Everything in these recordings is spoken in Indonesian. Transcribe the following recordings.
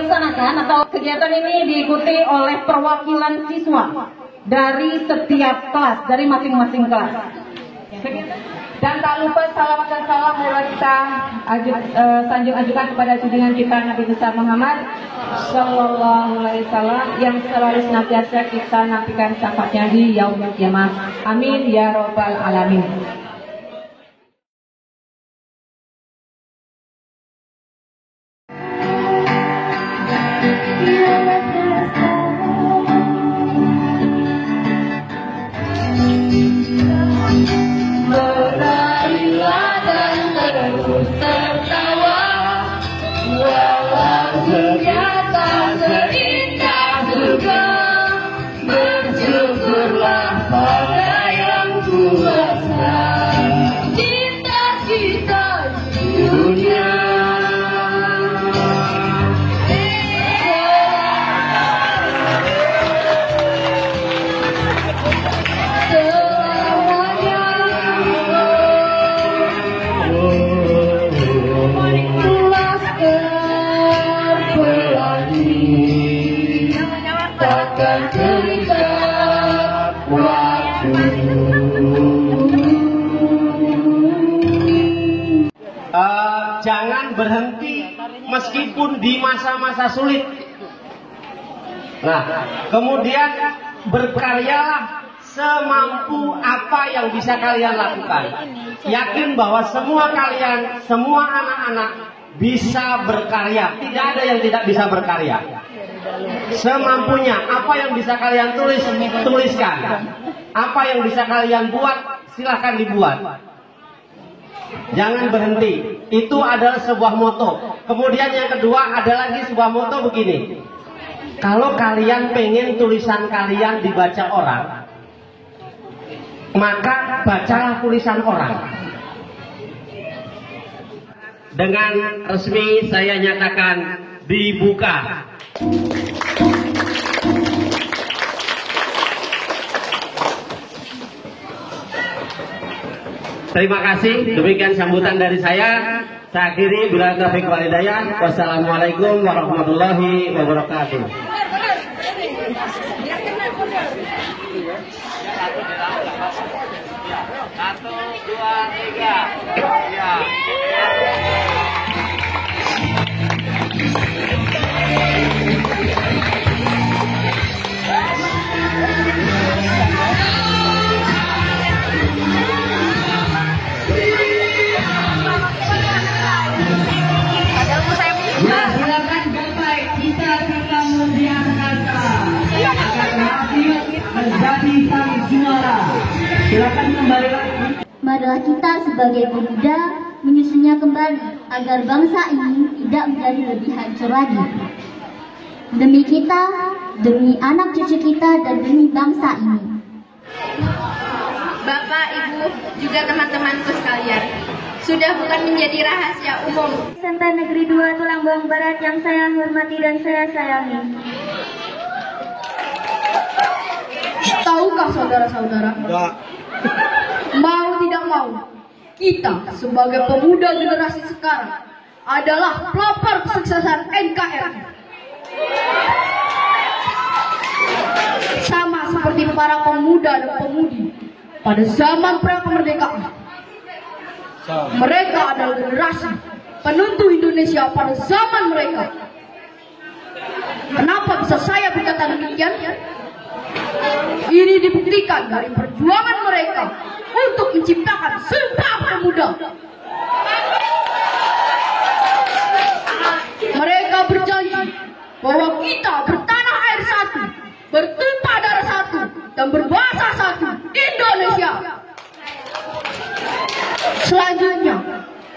dilaksanakan atau kegiatan ini diikuti oleh perwakilan siswa dari setiap kelas, dari masing-masing kelas. Dan tak lupa salawat dan salam marilah kita sanjung ajukan kepada junjungan kita Nabi besar Muhammad Sallallahu Alaihi Wasallam yang selalu senantiasa kita nantikan syafaatnya di yaumul kiamah. Amin ya robbal alamin. Berlarilah dan terus tertawa, walau ternyata seindah juga. Bersyukurlah pada yang kuasa, cinta kita di dunia. Jangan berhenti meskipun di masa-masa sulit. Nah, kemudian berkaryalah semampu apa yang bisa kalian lakukan. Yakin bahwa semua kalian, semua anak-anak bisa berkarya. Tidak ada yang tidak bisa berkarya. Semampunya, apa yang bisa kalian tuliskan. Apa yang bisa kalian buat, silahkan dibuat. Jangan berhenti. Itu adalah sebuah moto. Kemudian yang kedua ada lagi sebuah moto begini. Kalau kalian pengen tulisan kalian dibaca orang, maka bacalah tulisan orang. Dengan resmi saya nyatakan dibuka. Terima kasih, demikian sambutan dari saya. Saya akhiri, bila taufiq wal hidayah. Wassalamualaikum warahmatullahi wabarakatuh. Satu, dua, tiga. Ya. Silakan Bapak kita di angkasa agar berhasil menjadi sang juara. Silakan kembali lagi. Marilah kita sebagai pemuda menyusunnya kembali agar bangsa ini tidak menjadi lebih hancur lagi. Demi kita, demi anak cucu kita, dan demi bangsa ini. Bapak, Ibu, juga teman-temanku sekalian, sudah bukan menjadi rahasia umum. Serta Negeri 2 Tulangbong Barat yang saya hormati dan saya sayangi. Tahukah saudara-saudara? Mau tidak mau, kita sebagai pemuda generasi sekarang adalah pelopor kesuksesan NKRI. Sama seperti para pemuda dan pemudi pada zaman pra-kemerdekaan. Mereka adalah generasi penentu Indonesia pada zaman mereka. Kenapa bisa saya berkata demikian? Ini dibuktikan dari perjuangan mereka untuk menciptakan Sumpah Pemuda. Mereka berjanji bahwa kita bertanah air satu, bertumpah darah satu, dan berbahasa satu, Indonesia. Selanjutnya,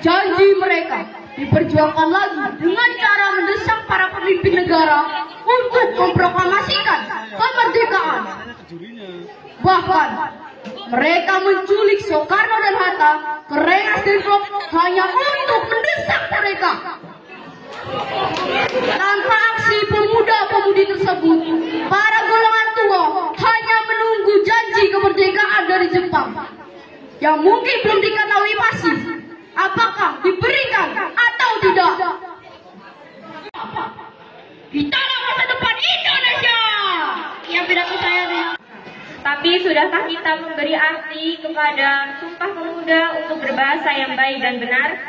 janji mereka diperjuangkan lagi dengan cara mendesak para pemimpin negara untuk memproklamasikan kemerdekaan. Bahkan, mereka menculik Soekarno dan Hatta ke Rengas Dengklok hanya untuk mendesak mereka. Tanpa aksi pemuda-pemudi tersebut, para golongan tua hanya menunggu janji kemerdekaan dari Jepang yang mungkin belum diketahui pasti apakah diberikan atau tidak. Sudahkah kita memberi arti kepada Sumpah Pemuda untuk berbahasa yang baik dan benar?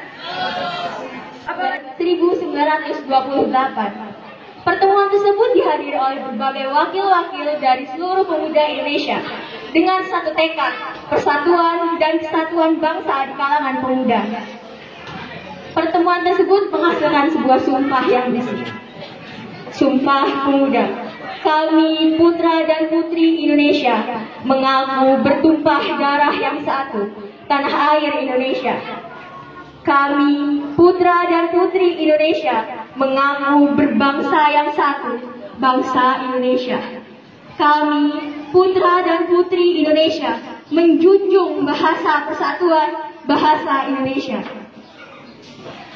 1928. Pertemuan tersebut dihadiri oleh berbagai wakil-wakil dari seluruh pemuda Indonesia dengan satu tekad, persatuan dan kesatuan bangsa di kalangan pemuda. Pertemuan tersebut menghasilkan sebuah sumpah yang bersih. Sumpah Pemuda. Kami putra dan putri Indonesia mengaku bertumpah darah yang satu, tanah air Indonesia. Kami putra dan putri Indonesia mengaku berbangsa yang satu, bangsa Indonesia. Kami putra dan putri Indonesia menjunjung bahasa persatuan, bahasa Indonesia.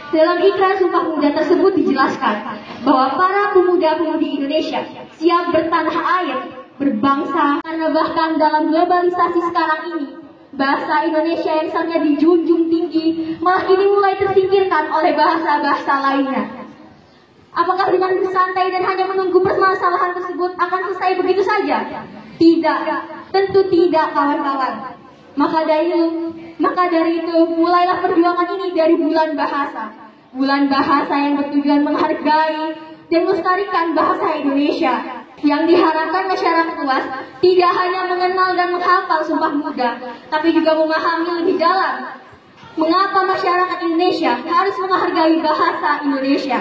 Dalam ikrar Sumpah Pemuda tersebut dijelaskan bahwa para pemuda-pemudi Indonesia siap bertanah air, berbangsa, karena bahkan dalam globalisasi sekarang ini, bahasa Indonesia yang seharusnya dijunjung tinggi malah kini mulai tersingkirkan oleh bahasa-bahasa lainnya. Apakah dengan bersantai dan hanya menunggu permasalahan tersebut akan selesai begitu saja? Tidak, tentu tidak, kawan-kawan. Maka dari itu mulailah perjuangan ini dari bulan bahasa. Bulan bahasa yang bertujuan menghargai dan melestarikan bahasa Indonesia. Yang diharapkan masyarakat luas tidak hanya mengenal dan menghafal Sumpah Pemuda, tapi juga memahami lebih dalam mengapa masyarakat Indonesia harus menghargai bahasa Indonesia.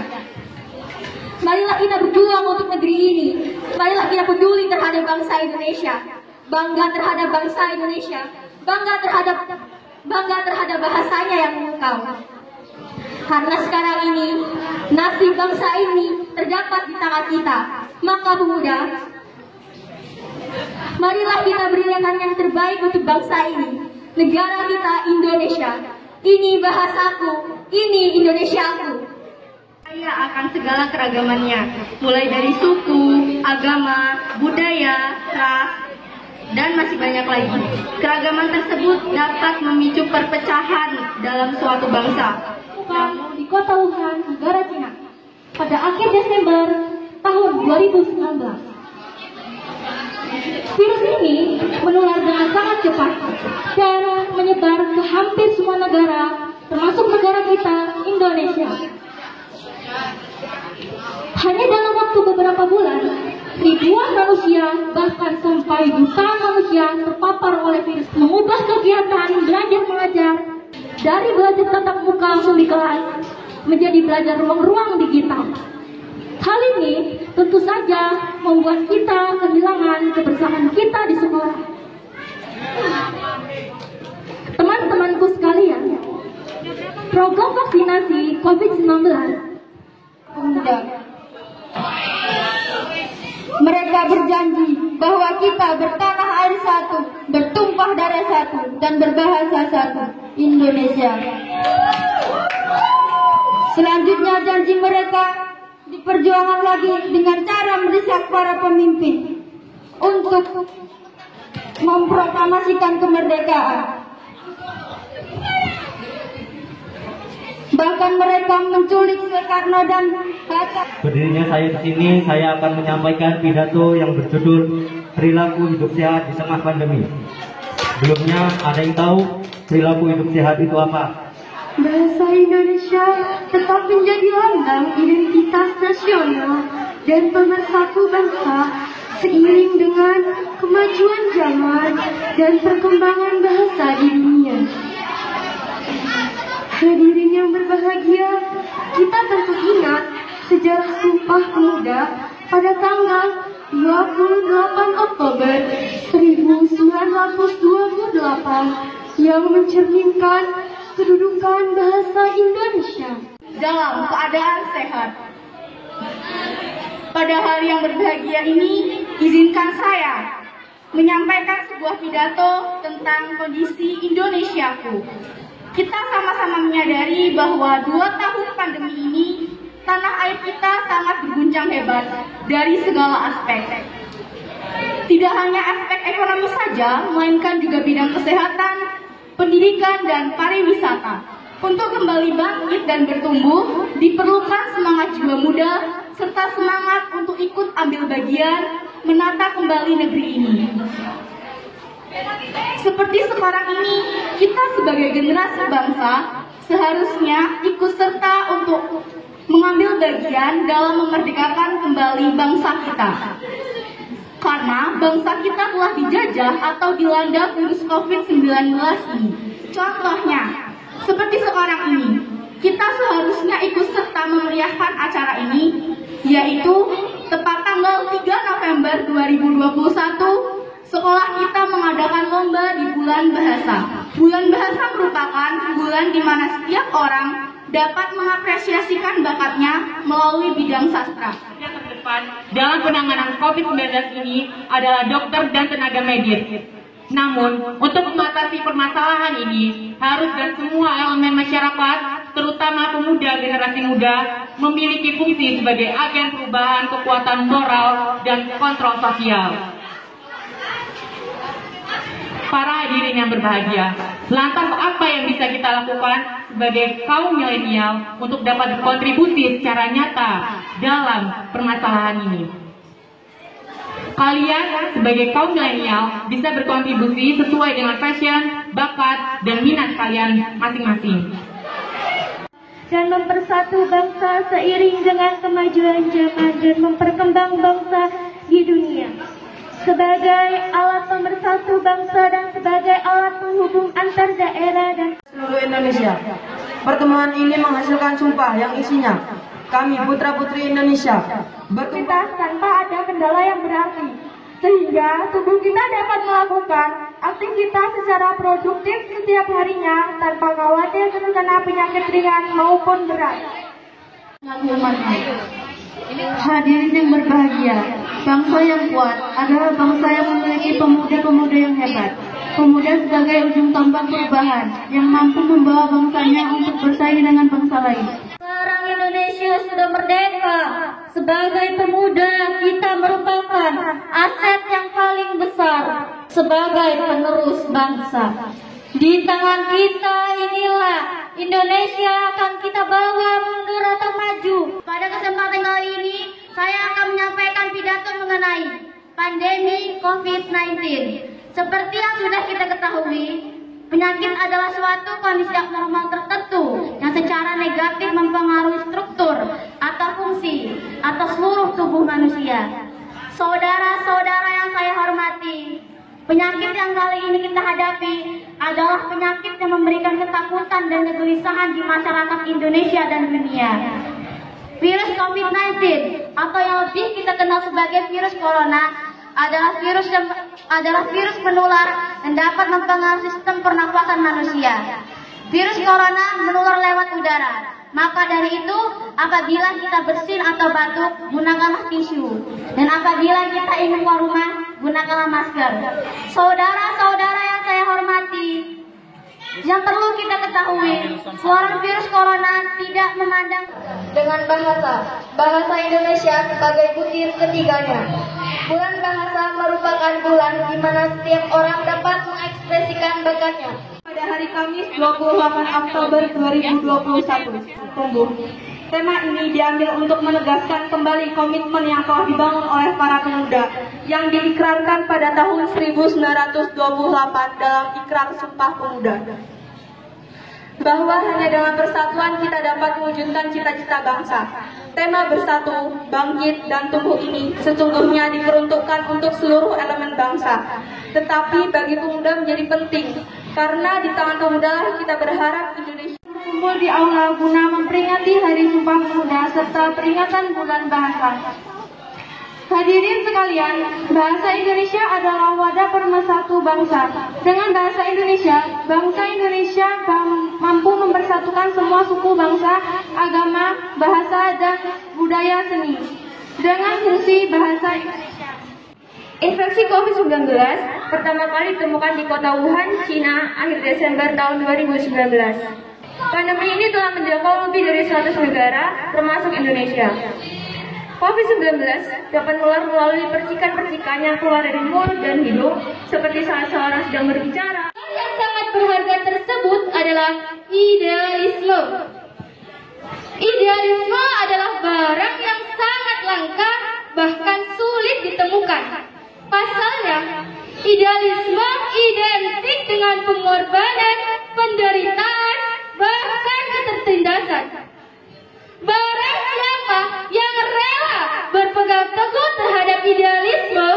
Marilah kita berjuang untuk negeri ini. Marilah kita peduli terhadap bangsa Indonesia, bangga terhadap bangsa Indonesia, bangga terhadap bahasanya yang memukau. Karena sekarang ini nasib bangsa ini terdapat di tangan kita. Maka pemuda, marilah kita berikan yang terbaik untuk bangsa ini, negara kita Indonesia. Ini bahasaku, ini Indonesiaku. Kaya akan segala keragamannya, mulai dari suku, agama, budaya, ras, dan masih banyak lagi. Keragaman tersebut dapat memicu perpecahan dalam suatu bangsa. Di kota Wuhan, negara Cina, pada akhir Desember tahun 2019. Virus ini menular dengan sangat cepat dan menyebar ke hampir semua negara, termasuk negara kita, Indonesia. Hanya dalam waktu beberapa bulan, ribuan manusia, bahkan sampai jutaan manusia terpapar oleh virus, mengubah kegiatan belajar mengajar dari belajar tatap muka langsung di kelas menjadi belajar ruang-ruang digital. Hal ini tentu saja membuat kita kehilangan kebersamaan kita di sekolah. Teman-temanku sekalian, program vaksinasi COVID-19 pemuda. Mereka berjanji bahwa kita bertanah air satu, bertumpah darah satu, dan berbahasa satu, Indonesia. Selanjutnya janji mereka diperjuangkan lagi dengan cara mendesak para pemimpin untuk memproklamasikan kemerdekaan. Bahkan mereka menculik Soekarno dan Hatta. Berdirinya saya di sini, saya akan menyampaikan pidato yang berjudul Perilaku Hidup Sehat di Tengah Pandemi. Sebelumnya, ada yang tahu perilaku hidup sehat itu apa? Bahasa Indonesia tetap menjadi lambang identitas nasional dan pemersatu bangsa seiring dengan kemajuan zaman dan perkembangan bahasa di dunia. Hadirin yang berbahagia, kita tentu ingat sejarah Sumpah Pemuda pada tanggal 28 Oktober 1928 yang mencerminkan kedudukan bahasa Indonesia dalam keadaan sehat. Pada hari yang berbahagia ini, izinkan saya menyampaikan sebuah pidato tentang kondisi Indonesiaku. Kita sama-sama menyadari bahwa 2 tahun pandemi ini, tanah air kita sangat berguncang hebat dari segala aspek. Tidak hanya aspek ekonomi saja, melainkan juga bidang kesehatan, pendidikan, dan pariwisata. Untuk kembali bangkit dan bertumbuh, diperlukan semangat jiwa muda, serta semangat untuk ikut ambil bagian menata kembali negeri ini. Seperti sekarang ini, kita sebagai generasi bangsa seharusnya ikut serta untuk mengambil bagian dalam memerdekakan kembali bangsa kita. Karena bangsa kita telah dijajah atau dilanda virus COVID-19 ini. Contohnya, seperti sekarang ini, kita seharusnya ikut serta memeriahkan acara ini, yaitu tepat tanggal 3 November 2021, sekolah kita mengadakan lomba di bulan bahasa. Bulan bahasa merupakan bulan di mana setiap orang dapat mengapresiasikan bakatnya melalui bidang sastra. Yang terdepan dalam penanganan COVID-19 ini adalah dokter dan tenaga medis. Namun, untuk mengatasi permasalahan ini, harus dan semua elemen masyarakat, terutama pemuda generasi muda, memiliki fungsi sebagai agen perubahan kekuatan moral dan kontrol sosial. Para hadirin yang berbahagia, lantas apa yang bisa kita lakukan sebagai kaum milenial untuk dapat berkontribusi secara nyata dalam permasalahan ini? Kalian sebagai kaum milenial bisa berkontribusi sesuai dengan passion, bakat, dan minat kalian masing-masing. Dan mempersatu bangsa seiring dengan kemajuan zaman dan memperkembang bangsa di dunia. Sebagai alat pemersatu bangsa dan sebagai alat penghubung antar daerah dan seluruh Indonesia. Pertemuan ini menghasilkan sumpah yang isinya kami putra-putri Indonesia bertugas tanpa ada kendala yang berarti, sehingga tubuh kita dapat melakukan aktivitas secara produktif setiap harinya tanpa khawatir terkena penyakit ringan maupun berat. Hadirin yang berbahagia, bangsa yang kuat adalah bangsa yang memiliki pemuda-pemuda yang hebat. Pemuda sebagai ujung tombak perubahan yang mampu membawa bangsanya untuk bersaing dengan bangsa lain. Sekarang Indonesia sudah merdeka. Sebagai pemuda, kita merupakan aset yang paling besar sebagai penerus bangsa. Di tangan kita inilah Indonesia akan kita bawa mundur atau maju. Pada kesempatan kali ini, saya akan menyampaikan pidato mengenai pandemi COVID-19. Seperti yang sudah kita ketahui, penyakit adalah suatu kondisi abnormal tertentu yang secara negatif mempengaruhi struktur atau fungsi atau seluruh tubuh manusia. Saudara-saudara yang saya hormati, penyakit yang kali ini kita hadapi adalah penyakit yang memberikan ketakutan dan kegelisahan di masyarakat Indonesia dan dunia. Virus COVID-19 atau yang lebih kita kenal sebagai virus corona adalah virus penular yang dapat mempengaruhi sistem pernafasan manusia. Virus corona menular lewat udara. Maka dari itu, apabila kita bersin atau batuk, gunakanlah tisu. Dan apabila kita ingin keluar rumah, gunakanlah masker. Saudara-saudara yang saya hormati, yang perlu kita ketahui, seorang virus corona tidak memandang dengan bahasa Indonesia sebagai butir ketiganya. Bulan bahasa merupakan bulan di mana setiap orang dapat mengekspresikan bakatnya. Pada hari Kamis 28 Oktober 2021, tema ini diambil untuk menegaskan kembali komitmen yang telah dibangun oleh para pemuda yang diikrarkan pada tahun 1928 dalam Ikrar Sumpah Pemuda. Bahwa hanya dengan persatuan kita dapat mewujudkan cita-cita bangsa. Tema bersatu, bangkit, dan tumbuh ini sesungguhnya diperuntukkan untuk seluruh elemen bangsa. Tetapi bagi pemuda menjadi penting, karena di tangan pemuda kita berharap Indonesia berkumpul di aula guna memperingati Hari Sumpah Pemuda serta peringatan Bulan Bahasa. Hadirin sekalian, bahasa Indonesia adalah wadah pemersatu bangsa. Dengan bahasa Indonesia, bangsa Indonesia mampu mempersatukan semua suku bangsa, agama, bahasa, dan budaya seni. Dengan fungsi bahasa Indonesia. Infeksi COVID-19 pertama kali ditemukan di kota Wuhan, Cina, akhir Desember tahun 2019. Pandemi ini telah menjangkau lebih dari 100 negara, termasuk Indonesia. COVID-19 dapat menular melalui percikan-percikan yang keluar dari mulut dan hidung, seperti saat seorang sedang berbicara. Yang sangat berharga tersebut adalah idealisme. Idealisme adalah barang yang sangat langka, bahkan sulit ditemukan. Pasalnya, idealisme identik dengan pengorbanan, penderitaan, bahkan ketertindasan. Barang siapa yang rela berpegang teguh terhadap idealisme,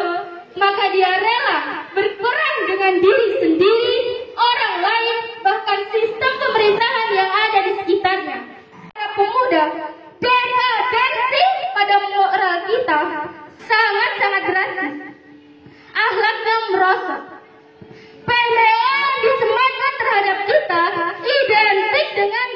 maka dia rela berperang dengan diri sendiri, orang lain, bahkan sistem pemerintahan yang ada di sekitarnya. Para pemuda, dekadensi pada moral kita sangat-sangat drastis. Akhlaknya merosot. Pendean yang disematkan terhadap kita identik dengan